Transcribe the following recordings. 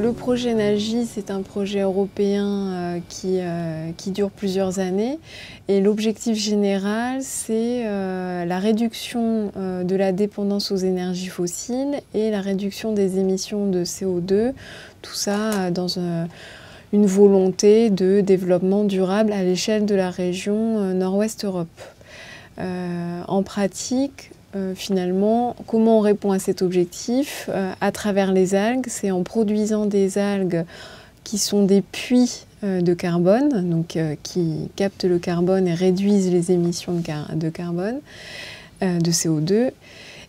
Le projet NAGI, c'est un projet européen qui dure plusieurs années et l'objectif général, c'est la réduction de la dépendance aux énergies fossiles et la réduction des émissions de CO2, tout ça dans une volonté de développement durable à l'échelle de la région Nord-Ouest Europe. En pratique, finalement, comment on répond à cet objectif? À travers les algues, c'est en produisant des algues qui sont des puits de carbone, donc qui captent le carbone et réduisent les émissions de carbone, de CO2,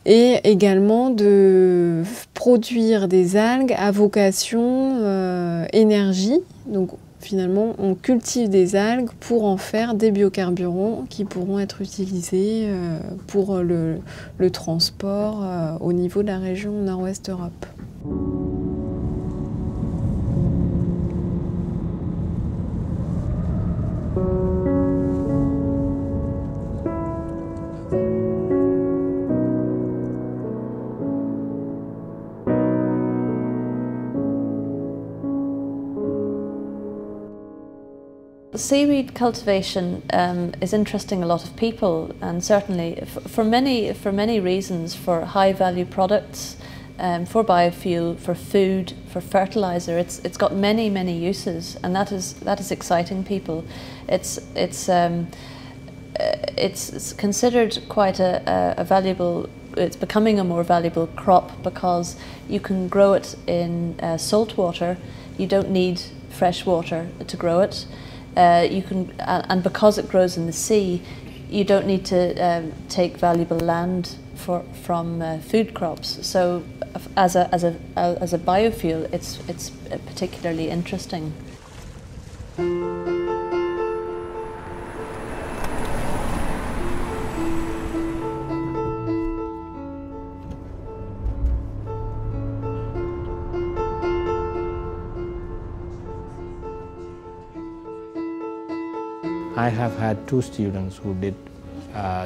et également de produire des algues à vocation énergie. Donc, finalement, on cultive des algues pour en faire des biocarburants qui pourront être utilisés pour le transport au niveau de la région Nord-Ouest Europe. Seaweed cultivation is interesting a lot of people, and certainly for many reasons, for high value products, for biofuel, for food, for fertilizer. It's got many uses, and that is exciting people. It's considered quite a valuable. It's becoming a more valuable crop because you can grow it in salt water. You don't need fresh water to grow it. And because it grows in the sea, you don't need to take valuable land from food crops. So, as a biofuel, it's particularly interesting. I have had two students who did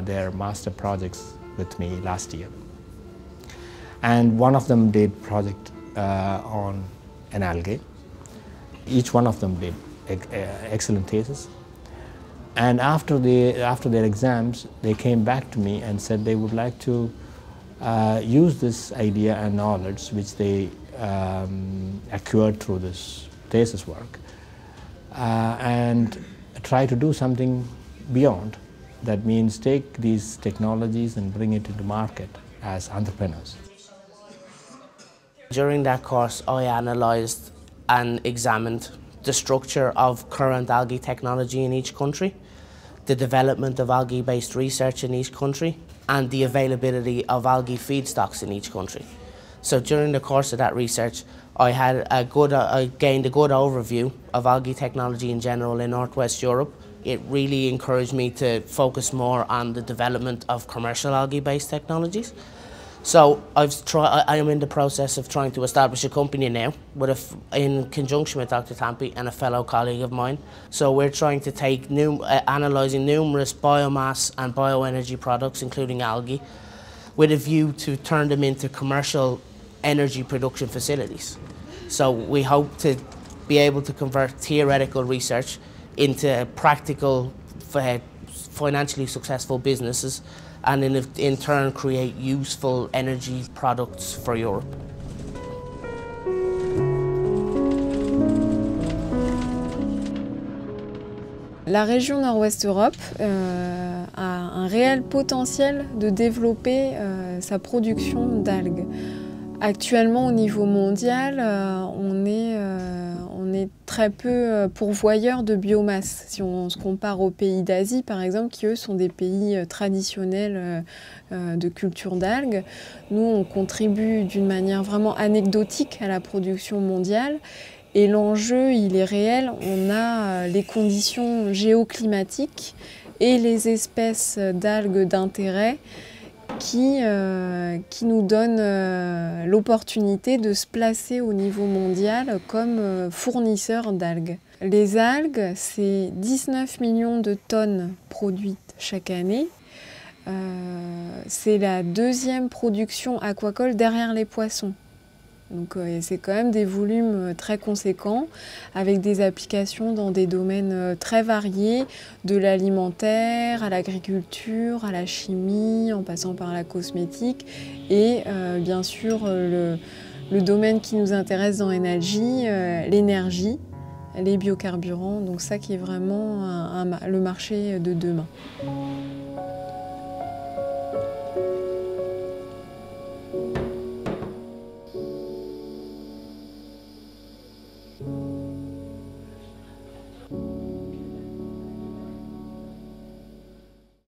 their master projects with me last year. And one of them did project on an algae. Each one of them did excellent thesis. And after their exams, they came back to me and said they would like to use this idea and knowledge which they acquired through this thesis work and try to do something beyond. That means take these technologies and bring it into market as entrepreneurs. During that course, I analysed and examined the structure of current algae technology in each country, the development of algae-based research in each country, and the availability of algae feedstocks in each country. So during the course of that research, I gained a good overview of algae technology in general in Northwest Europe. It really encouraged me to focus more on the development of commercial algae-based technologies. So I am in the process of trying to establish a company now, in conjunction with Dr. Tampi and a fellow colleague of mine. So we're trying to take analysing numerous biomass and bioenergy products, including algae, with a view to turn them into commercial energy production facilities. So we hope to be able to convert theoretical research into practical, financially successful businesses, and in turn create useful energy products for Europe. La région Nord-Ouest Europe a un réel potentiel de développer sa production d'algues. Actuellement, au niveau mondial, on est très peu pourvoyeur de biomasse. Si on se compare aux pays d'Asie, par exemple, qui eux sont des pays traditionnels de culture d'algues, nous, on contribue d'une manière vraiment anecdotique à la production mondiale. Et l'enjeu, il est réel. On a les conditions géoclimatiques et les espèces d'algues d'intérêt qui nous donnent l'opportunité de se placer au niveau mondial comme fournisseur d'algues. Les algues, c'est 19 millions de tonnes produites chaque année. C'est la deuxième production aquacole derrière les poissons. Donc c'est quand même des volumes très conséquents, avec des applications dans des domaines très variés, de l'alimentaire à l'agriculture, à la chimie, en passant par la cosmétique, et bien sûr le domaine qui nous intéresse dans Enalgi, l'énergie, les biocarburants, donc ça qui est vraiment le marché de demain.